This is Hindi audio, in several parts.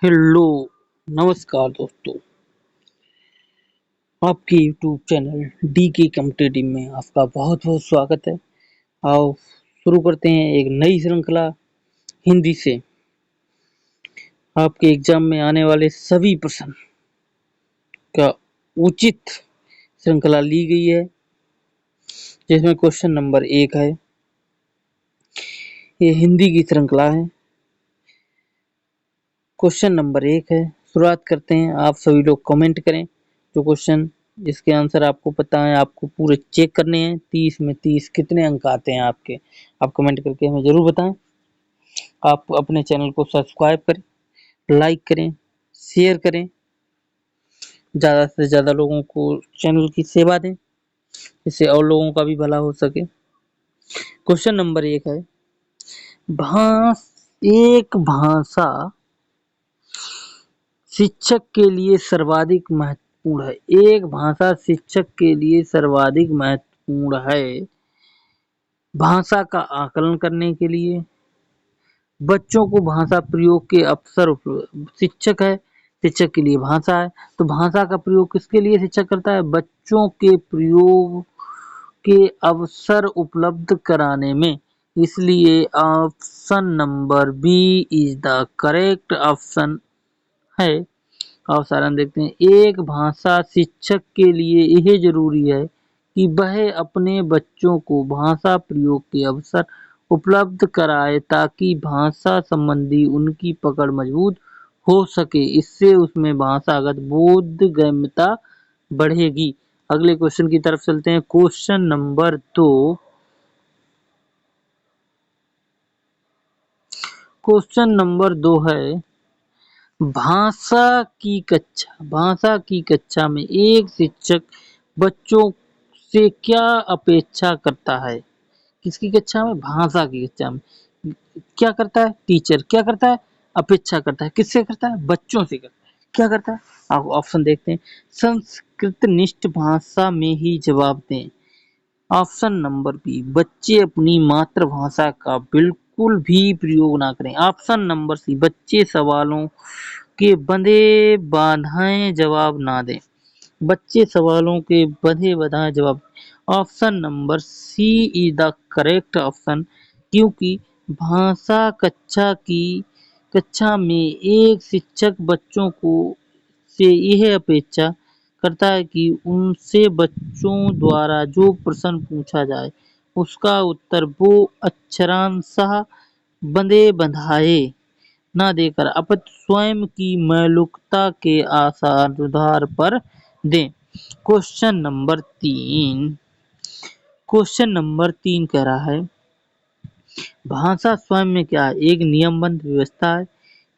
हेलो, नमस्कार दोस्तों। आपके यूट्यूब चैनल डी के कॉम्पिटिटिव में आपका बहुत बहुत स्वागत है। आओ शुरू करते हैं एक नई श्रृंखला हिंदी से। आपके एग्जाम में आने वाले सभी प्रश्न का उचित श्रृंखला ली गई है, जिसमें क्वेश्चन नंबर 1 है। ये हिंदी की श्रृंखला है। क्वेश्चन नंबर 1 है। शुरुआत करते हैं। आप सभी लोग कमेंट करें जो क्वेश्चन जिसके आंसर आपको पता है। आपको पूरे चेक करने हैं। 30 में 30 कितने अंक आते हैं आपके, आप कमेंट करके हमें जरूर बताएं। आप अपने चैनल को सब्सक्राइब करें, लाइक करें, शेयर करें, ज़्यादा से ज़्यादा लोगों को चैनल की सेवा दें, इससे और लोगों का भी भला हो सके। क्वेश्चन नंबर 1 है। एक भाषा शिक्षक के लिए सर्वाधिक महत्वपूर्ण है। एक भाषा शिक्षक के लिए सर्वाधिक महत्वपूर्ण है। भाषा का आकलन करने के लिए, बच्चों को भाषा प्रयोग के अवसर शिक्षक है, शिक्षक के लिए भाषा है, तो भाषा का प्रयोग किसके लिए शिक्षक करता है? बच्चों के प्रयोग के अवसर उपलब्ध कराने में। इसलिए option number B is the correct option है। अब सारांश देखते हैं। एक भाषा शिक्षक के लिए यह जरूरी है कि वह अपने बच्चों को भाषा प्रयोग के अवसर उपलब्ध कराए, ताकि भाषा संबंधी उनकी पकड़ मजबूत हो सके। इससे उसमें भाषागत बोधगम्यता बढ़ेगी। अगले क्वेश्चन की तरफ चलते हैं। Question number 2। क्वेश्चन नंबर 2 है। भाषा की कक्षा में एक शिक्षक बच्चों से क्या अपेक्षा करता है? किसकी कक्षा में? भाषा की कक्षा में। क्या करता है टीचर? क्या करता है? अपेक्षा करता है। किससे करता है? बच्चों से करता है। क्या करता है? आप ऑप्शन देखते हैं। संस्कृत निष्ठ भाषा में ही जवाब दें। ऑप्शन नंबर बी, बच्चे अपनी मातृभाषा का बिल्कुल भी प्रयोग ना करें। ऑप्शन नंबर सी, बच्चे सवालों के बंधे बाधाए जवाब ना दें। बच्चे सवालों के बंधे बाधाए जवाब। Option number C is the correct option, क्योंकि भाषा कक्षा में एक शिक्षक बच्चों को से यह अपेक्षा करता है कि उनसे बच्चों द्वारा जो प्रश्न पूछा जाए उसका उत्तर वो अक्षरांशः बंधे बंधाए न देकर अपितु स्वयं की मौलिकता के आधार पर दें। क्वेश्चन नंबर 3 कह रहा है, भाषा स्वयं में क्या है? एक नियमबद्ध व्यवस्था है।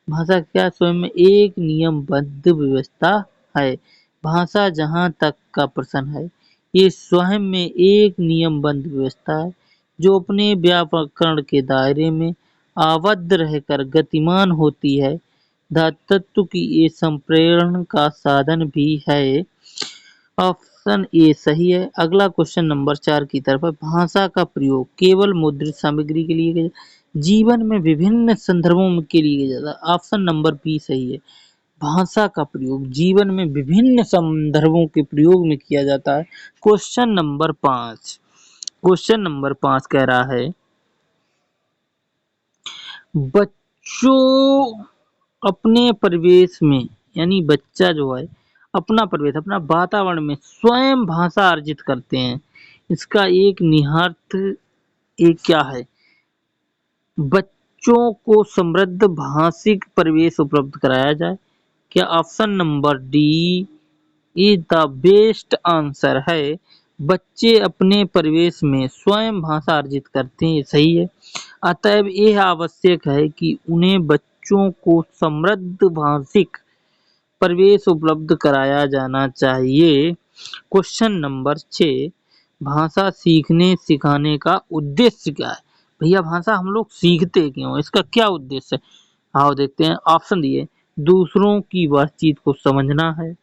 भाषा क्या स्वयं में एक नियमबद्ध व्यवस्था है। भाषा जहाँ तक का प्रश्न है, ये स्वयं में एक नियमबद्ध व्यवस्था है जो अपने व्याकरण के दायरे में आबद्ध रहकर गतिमान होती है। धातु की ये संप्रेरण का साधन भी है। ऑप्शन ए सही है। अगला क्वेश्चन नंबर 4 की तरफ है। भाषा का प्रयोग केवल मुद्रित सामग्री के लिए किया, जीवन में विभिन्न संदर्भों के लिए किया जाता है। ऑप्शन नंबर बी सही है। भाषा का प्रयोग जीवन में विभिन्न संदर्भों के प्रयोग में किया जाता है। क्वेश्चन नंबर 5 कह रहा है, बच्चों अपने परिवेश में, यानी बच्चा जो है अपना परिवेश, अपना वातावरण में स्वयं भाषा अर्जित करते हैं। इसका एक निहितार्थ एक क्या है? बच्चों को समृद्ध भाषिक परिवेश उपलब्ध कराया जाए। क्या option number D is the best answer है? बच्चे अपने परिवेश में स्वयं भाषा अर्जित करते हैं, सही है। अतएव यह आवश्यक है कि उन्हें बच्चों को समृद्ध भाषिक परिवेश उपलब्ध कराया जाना चाहिए। क्वेश्चन नंबर 6, भाषा सीखने सिखाने का उद्देश्य क्या है? भैया भाषा हम लोग सीखते क्यों? इसका क्या उद्देश्य है? आओ देखते हैं। ऑप्शन दिए, दूसरों की बातचीत को समझना है,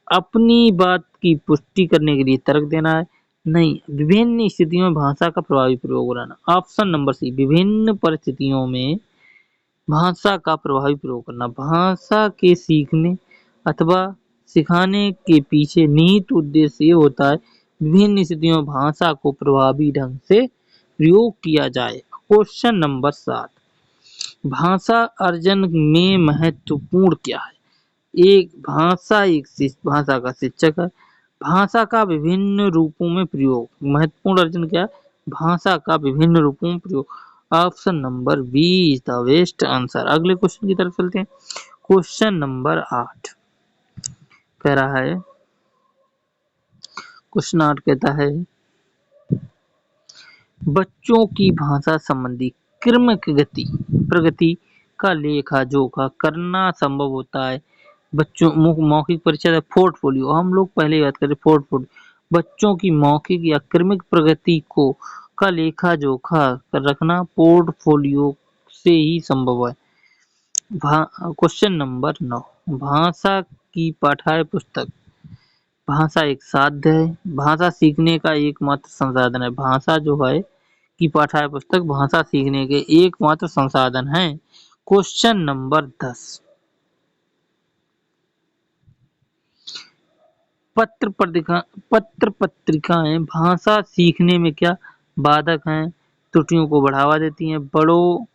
अपनी बात की पुष्टि करने के लिए तर्क देना है, नहीं, विभिन्न स्थितियों में भाषा का प्रभावी प्रयोग कराना। ऑप्शन नंबर सी, विभिन्न परिस्थितियों में भाषा का प्रभावी प्रयोग करना। भाषा के सीखने अथवा सिखाने के पीछे निहित उद्देश्य ये होता है विभिन्न स्थितियों में भाषा को प्रभावी ढंग से प्रयोग किया जाए। क्वेश्चन नंबर 7, भाषा अर्जन में महत्वपूर्ण क्या है? एक भाषा का शिक्षक है। भाषा का विभिन्न रूपों में प्रयोग। महत्वपूर्ण अर्जन क्या है? भाषा का विभिन्न रूपों में प्रयोग। Option number B is the best answer. अगले क्वेश्चन की तरफ चलते हैं। क्वेश्चन नंबर 8 कह रहा है, क्वेश्चन 8 कहता है बच्चों की भाषा संबंधी क्रमिक प्रगति का लेखा जोखा करना संभव होता है। बच्चों मौखिक परिचय पोर्टफोलियो, हम लोग पहले बात करें पोर्टफोलियो। बच्चों की मौखिक या क्रमिक प्रगति को का लेखा जोखा कर रखना पोर्टफोलियो से ही संभव है। क्वेश्चन नंबर 9, भाषा की पाठ्य पुस्तक। भाषा एक साध्य है। भाषा सीखने का एकमात्र संसाधन है। भाषा जो है की पाठ्य पुस्तक भाषा सीखने के एकमात्र संसाधन है। क्वेश्चन नंबर 10, पत्र पत्रिकाएं भाषा सीखने में क्या बाधक हैं, त्रुटियों को बढ़ावा देती हैं, बड़ों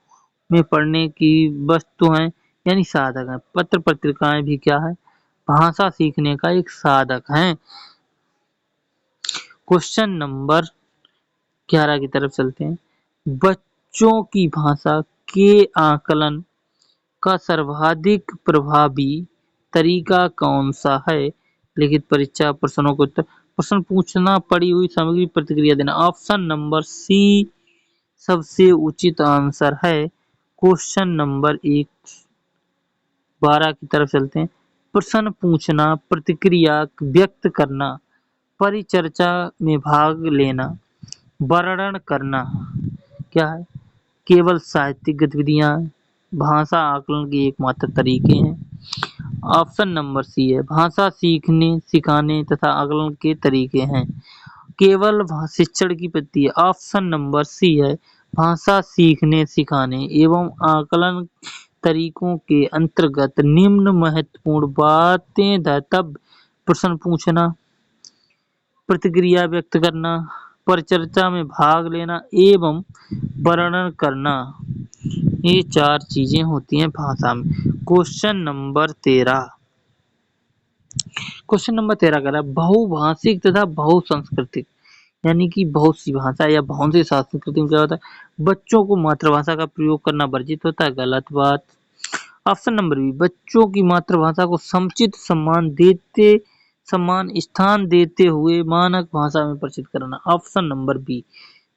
में पढ़ने की वस्तु हैं यानी साधक हैं। पत्र पत्रिकाएं भी क्या है? भाषा सीखने का एक साधक है। क्वेश्चन नंबर 11 की तरफ चलते हैं। बच्चों की भाषा के आकलन का सर्वाधिक प्रभावी तरीका कौन सा है? लिखित परीक्षा, प्रश्नों के उत्तर, प्रश्न पूछना, पढ़ी हुई सामग्री प्रतिक्रिया देना। ऑप्शन नंबर सी सबसे उचित आंसर है। क्वेश्चन नंबर 12 की तरफ चलते हैं। प्रश्न पूछना, प्रतिक्रिया व्यक्त करना, परिचर्चा में भाग लेना, वर्णन करना क्या है? केवल साहित्यिक गतिविधियां भाषा आकलन के एकमात्र तरीके हैं। ऑप्शन नंबर सी है, भाषा सीखने, सिखाने तथा आकलन के तरीके हैं। केवल शिक्षण की पद्धति है। ऑप्शन नंबर सी है, भाषा सीखने, सिखाने एवं आकलन तरीकों के अंतर्गत निम्न महत्वपूर्ण बातें दातव्य प्रश्न पूछना, प्रतिक्रिया व्यक्त करना, परिचर्चा में भाग लेना एवं वर्णन करना, ये 4 चीजें होती हैं भाषा में। क्वेश्चन नंबर 13 कह रहा है बहुभाषिक तथा बहुसांस्कृतिक यानी कि बहुत सी भाषा या बहुत सी संस्कृति में क्या होता है? बच्चों को मातृभाषा का प्रयोग करना वर्जित होता है। गलत बात। ऑप्शन नंबर बी, बच्चों की मातृभाषा को समुचित सम्मान स्थान देते हुए मानक भाषा में परिचित कराना। ऑप्शन नंबर बी,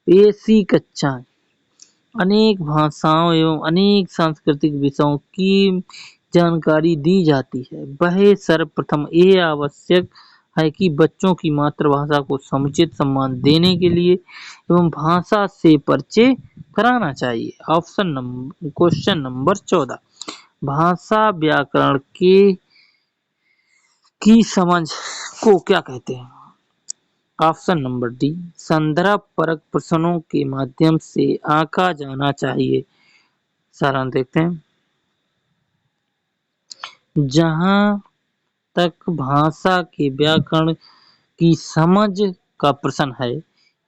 ऐसी कक्षाएं अनेक भाषाओं एवं अनेक सांस्कृतिक विषयों की जानकारी दी जाती है। वह सर्वप्रथम ये आवश्यक है कि बच्चों की मातृभाषा को समुचित सम्मान देने के लिए एवं भाषा से परिचय कराना चाहिए। क्वेश्चन नंबर 14, भाषा व्याकरण की समझ को क्या कहते हैं? ऑप्शन नंबर डी, संदर्भ परक प्रश्नों के माध्यम से आंका जाना चाहिए। सारांश देखते हैं। जहां तक भाषा के व्याकरण की समझ का प्रश्न है,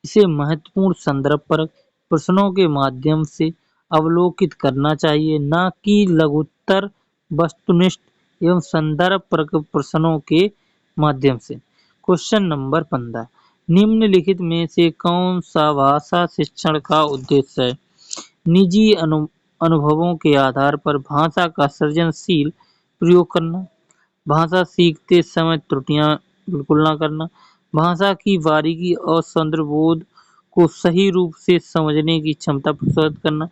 इसे महत्वपूर्ण संदर्भ परक प्रश्नों के माध्यम से अवलोकित करना चाहिए, न कि लघुत्तर वस्तुनिष्ठ एवं संदर्भ परक प्रश्नों के माध्यम से। क्वेश्चन नंबर 15, निम्नलिखित में से कौन सा भाषा शिक्षण का उद्देश्य है? निजी अनुभवों के आधार पर भाषा का सृजनशील प्रयोग करना, भाषा सीखते समय त्रुटियां बिल्कुल ना करना, भाषा की बारीकी और सौंदर्यबोध को सही रूप से समझने की क्षमता प्रदर्शित करना,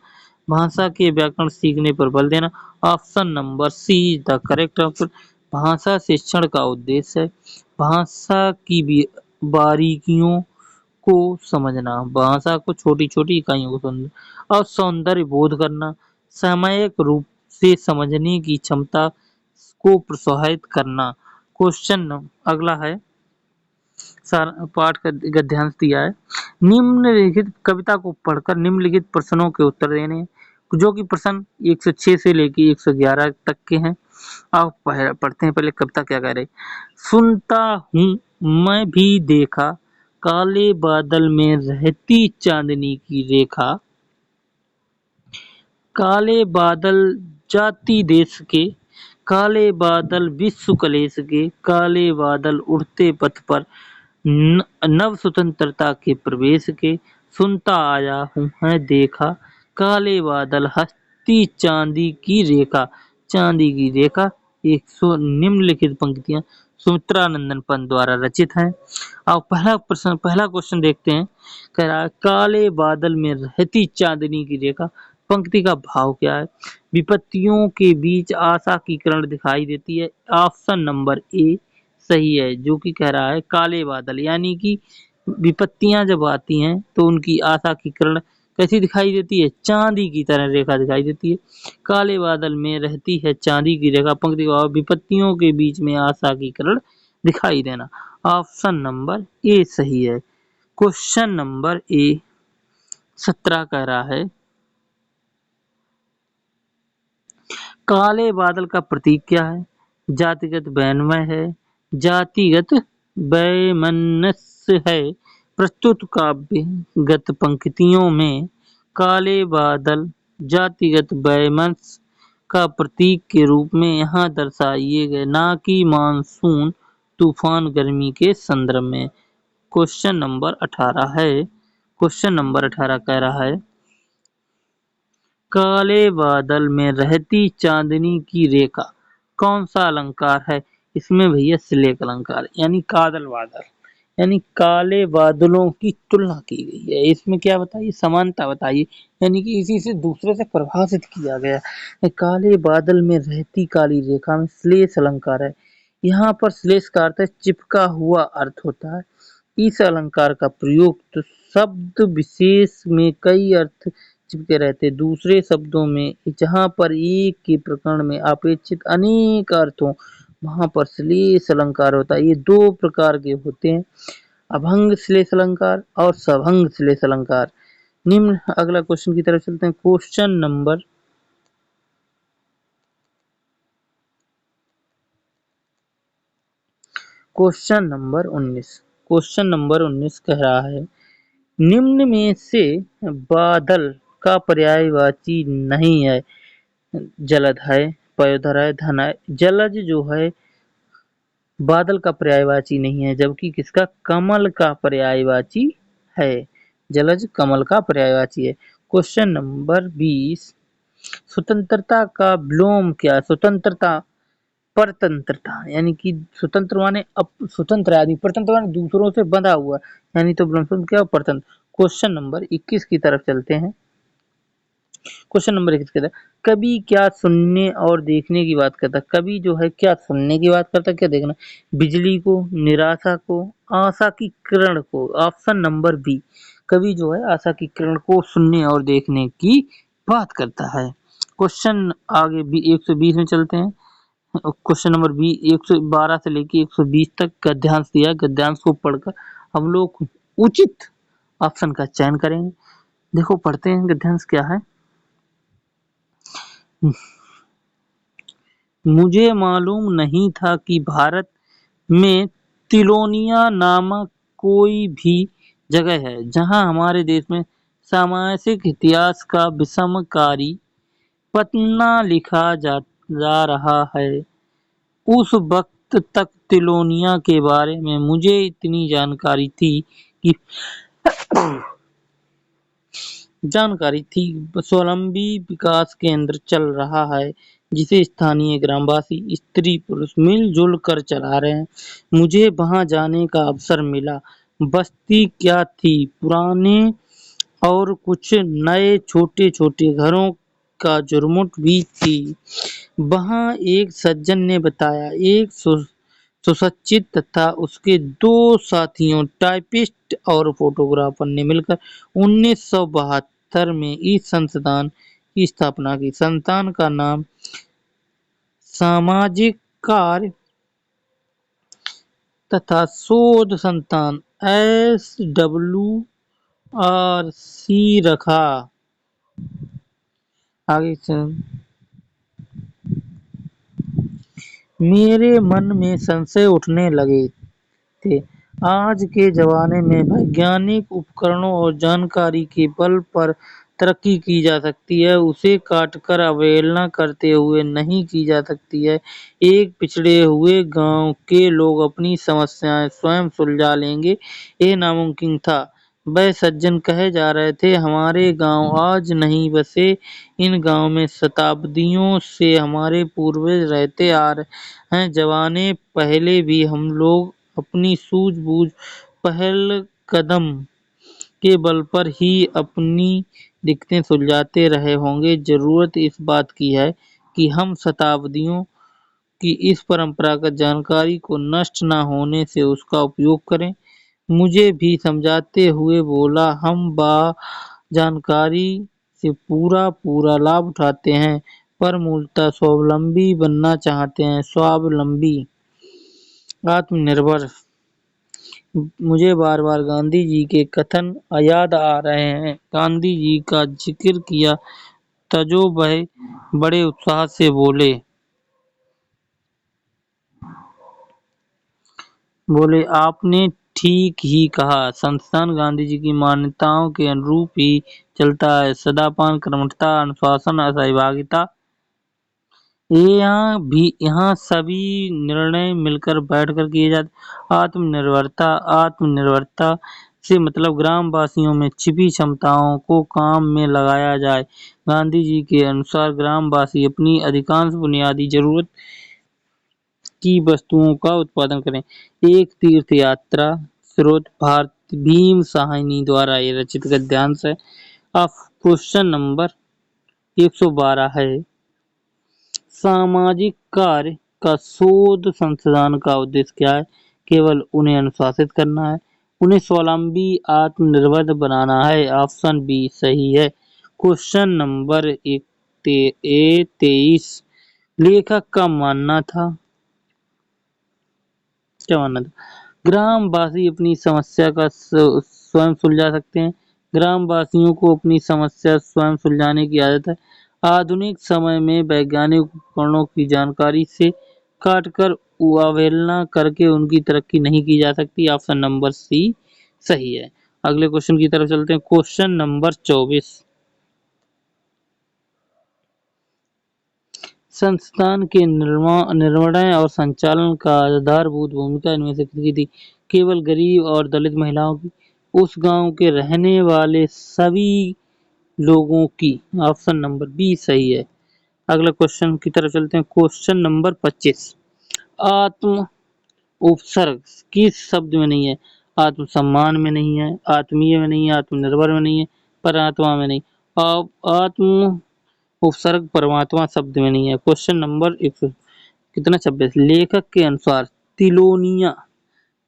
भाषा के व्याकरण सीखने पर बल देना। Option number C is the correct answer. भाषा शिक्षण का उद्देश्य है भाषा की बारीकियों को समझना, भाषा को छोटी-छोटी इकाइयों को समझना और सौंदर्य बोध करना, सामयिक रूप से समझने की क्षमता को प्रोत्साहित करना। क्वेश्चन अगला है, पाठ का गद्यांश दिया है। निम्नलिखित कविता को पढ़कर निम्नलिखित प्रश्नों के उत्तर देने। जो कि प्रश्न 106 से लेके 111 तक के हैं। अब पढ़ते हैं पहले कविता क्या कह रही। सुनता हूँ मैं भी देखा, काले बादल में रहती चांदनी की रेखा, काले बादल जाति देश के, काले बादल विश्व कलेश के, काले बादल उड़ते पथ पर नव स्वतंत्रता के प्रवेश के, सुनता आया हूँ है देखा, काले बादल हस्ती चांदी की रेखा, चांदी की रेखा। 100 निम्नलिखित पंक्तियां सुमित्रा नंदन पंत द्वारा रचित हैं। अब पहला क्वेश्चन देखते हैं। कह रहा है काले बादल में रहती चांदनी की रेखा, पंक्ति का भाव क्या है। विपत्तियों के बीच आशा की किरण दिखाई देती है। ऑप्शन नंबर ए सही है, जो कि कह रहा है काले बादल, यानी कि विपत्तियां जब आती हैं तो उनकी आशा की किरण कैसी दिखाई देती है, चांदी की तरह रेखा दिखाई देती है। काले बादल में रहती है चांदी की रेखा, पंक्ति का भाव विपत्तियों के बीच में आशा की किरण दिखाई देना। ऑप्शन नंबर ए सही है। क्वेश्चन नंबर ए 17 कह रहा है काले बादल का प्रतीक क्या है। जातिगत वैमनस्य है, जातिगत वैमनस्य है। प्रस्तुत काव्यगत पंक्तियों में काले बादल जातिगत वैमनस्य का प्रतीक के रूप में यहाँ दर्शाए गए, ना कि मानसून तूफान गर्मी के संदर्भ में। क्वेश्चन नंबर 18 है। क्वेश्चन नंबर 18 कह रहा है काले बादल में रहती चांदनी की रेखा कौन सा अलंकार है। इसमें भैया श्लेष अलंकार यानी कादल बादल, यानी काले बादलों की तुलना की गई है। इसमें क्या बताइए, समानता बताइए, यानी कि इसी से दूसरे से प्रभाषित किया गया है। काले बादल में रहती काली रेखा में श्लेष अलंकार है। यहाँ पर श्लेष का अर्थ है चिपका हुआ अर्थ होता है। इस अलंकार का प्रयोग तो शब्द विशेष में कई अर्थ चिपके रहते, दूसरे शब्दों में जहाँ पर एक के प्रकरण में अपेक्षित अनेक अर्थ हो वहां पर श्लेष अलंकार होता है। ये दो प्रकार के होते हैं, अभंग श्लेष अलंकार और सभंग श्लेष अलंकार। निम्न अगला क्वेश्चन की तरफ चलते हैं। Question number 19। क्वेश्चन नंबर 19 कह रहा है निम्न में से बादल का पर्यायवाची नहीं है। जलद है, पयोधर है, धन है। जलज जो है बादल का पर्यायवाची नहीं है, जबकि किसका, कमल का पर्यायवाची है। जलज कमल का पर्यायवाची है। क्वेश्चन नंबर 20 स्वतंत्रता का विलोम क्या। स्वतंत्रता परतंत्रता, यानी कि स्वतंत्र माने स्वतंत्र आदमी, परतंत्र माने दूसरों से बंधा हुआ, यानी तो विलोम क्या परतंत्र। क्वेश्चन नंबर 21 की तरफ चलते हैं। क्वेश्चन नंबर 21 कहता है कवि क्या सुनने और देखने की बात करता है। कवि जो है क्या सुनने की बात करता है, क्या देखना, बिजली को, निराशा को, आशा की किरण को। ऑप्शन नंबर बी, कवि जो है आशा की किरण को सुनने और देखने की बात करता है। क्वेश्चन आगे भी 120 में चलते हैं। क्वेश्चन नंबर बी 112 से लेके 120 तक गद्यांश दिया, गद्यांश को पढ़कर हम लोग उचित ऑप्शन का चयन करेंगे। देखो पढ़ते हैं गद्यांश क्या है। मुझे मालूम नहीं था कि भारत में तिलोनिया नामक कोई भी जगह है जहां हमारे देश में सामाजिक इतिहास का विषमकारी पन्ना लिखा जा रहा है। उस वक्त तक तिलोनिया के बारे में मुझे इतनी जानकारी थी स्वावलंबी विकास केंद्र चल रहा है जिसे स्थानीय ग्रामवासी स्त्री पुरुष मिलजुल कर चला रहे हैं। मुझे वहां जाने का अवसर मिला। बस्ती क्या थी, पुराने और कुछ नए छोटे छोटे घरों का झुरमुट भी थी। वहां एक सज्जन ने बताया एक सुसज्जित तथा उसके दो साथियों टाइपिस्ट और फोटोग्राफर ने मिलकर 1972 में इस संस्थान की स्थापना की। संस्थान का नाम सामाजिक कार्य तथा शोध संस्थान SWRC रखा। आगे चल मेरे मन में संशय उठने लगे थे। आज के ज़माने में वैज्ञानिक उपकरणों और जानकारी के बल पर तरक्की की जा सकती है, उसे काटकर अवहेलना करते हुए नहीं की जा सकती है। एक पिछड़े हुए गाँव के लोग अपनी समस्याएँ स्वयं सुलझा लेंगे, ये नामुमकिन था। वह सज्जन कहे जा रहे थे, हमारे गाँव आज नहीं बसे, इन गाँव में शताब्दियों से हमारे पूर्वज रहते आ रहे हैं। ज़माने पहले भी हम लोग अपनी सूझबूझ पहल कदम के बल पर ही अपनी दिक्कतें सुलझाते रहे होंगे। जरूरत इस बात की है कि हम शताब्दियों की इस परंपरागत जानकारी को नष्ट न होने से उसका उपयोग करें। मुझे भी समझाते हुए बोला, हम जानकारी से पूरा लाभ उठाते हैं, पर मूलतः स्वावलंबी बनना चाहते हैं। स्वावलंबी, आत्मनिर्भर। मुझे बार-बार गांधी जी के कथन याद आ रहे हैं। गांधी जी का जिक्र किया तजो वह बड़े उत्साह से बोले, आपने ठीक ही कहा। संस्थान गांधी जी की मान्यताओं के अनुरूप ही चलता है। सदापान, कर्मठता, अनुशासन, असहभागिता, यहाँ सभी निर्णय मिलकर बैठकर किए जाते। आत्मनिर्भरता से मतलब ग्राम वासियों में छिपी क्षमताओं को काम में लगाया जाए। गांधी जी के अनुसार ग्रामवासी अपनी अधिकांश बुनियादी जरूरत की वस्तुओं का उत्पादन करें। एक तीर्थ यात्रा स्रोत भारत भीम साहनी द्वारा ये रचित गद्यांश है। अब क्वेश्चन नंबर 112 है, सामाजिक कार्य का शोध संस्थान का उद्देश्य क्या है? केवल उन्हें अनुशासित करना है, उन्हें स्वावलंबी आत्मनिर्भर बनाना है। ऑप्शन बी सही है। क्वेश्चन नंबर 23, लेखक का मानना था, क्या मानना था? ग्रामवासी अपनी समस्या का स्वयं सुलझा सकते हैं। ग्रामवासियों को अपनी समस्या स्वयं सुलझाने की आदत है। आधुनिक समय में वैज्ञानिक उपकरणों की जानकारी से काटकर अवहेलना करके उनकी तरक्की नहीं की जा सकती। ऑप्शन नंबर सी सही है। अगले क्वेश्चन की तरफ चलते हैं। क्वेश्चन नंबर 24, संस्थान के निर्णय और संचालन का आधारभूत भूमिका इनमें से किसकी थी? केवल गरीब और दलित महिलाओं की, उस गांव के रहने वाले सभी लोगों की। ऑप्शन नंबर बी सही है। अगला क्वेश्चन की तरफ चलते हैं। क्वेश्चन नंबर 25, आत्म उपसर्ग किस शब्द में नहीं है? आत्म सम्मान में नहीं है, आत्मीय में नहीं है, आत्मनिर्भर में नहीं है, परमात्मा में नहीं। अब आत्म उपसर्ग परमात्मा शब्द में नहीं है। क्वेश्चन नंबर कितना 26, लेखक के अनुसार तिलोनिया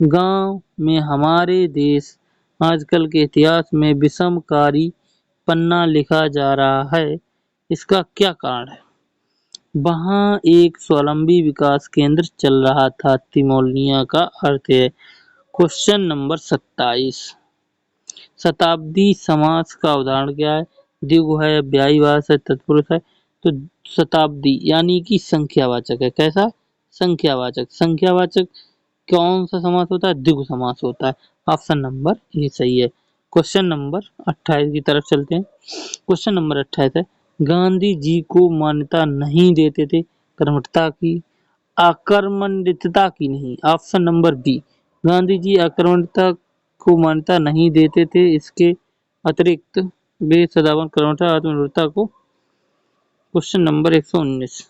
गांव में हमारे देश आजकल के इतिहास में विषमकारी पन्ना लिखा जा रहा है, इसका क्या कारण है? वहाँ एक स्वावलंबी विकास केंद्र चल रहा था। तिमोनिया का अर्थ है। क्वेश्चन नंबर 27, शताब्दी समास का उदाहरण क्या है? द्विगु है, व्यायीवाचक है, तत्पुरुष है। तो शताब्दी यानी कि संख्यावाचक है। कैसा? संख्यावाचक। संख्यावाचक कौन सा समास होता है? द्विगु समास होता है। ऑप्शन नंबर ये सही है। क्वेश्चन नंबर 28 की तरफ चलते हैं। क्वेश्चन नंबर 28 है, गांधी जी को मान्यता नहीं देते थे कर्मठता की, आकर्मण्यता की नहीं। Option number B, Gandhi ji आकर्मण्यता को मान्यता नहीं देते थे, इसके अतिरिक्त वे सदाबहार कर्मठता आत्मनिर्भरता को। Question number 119,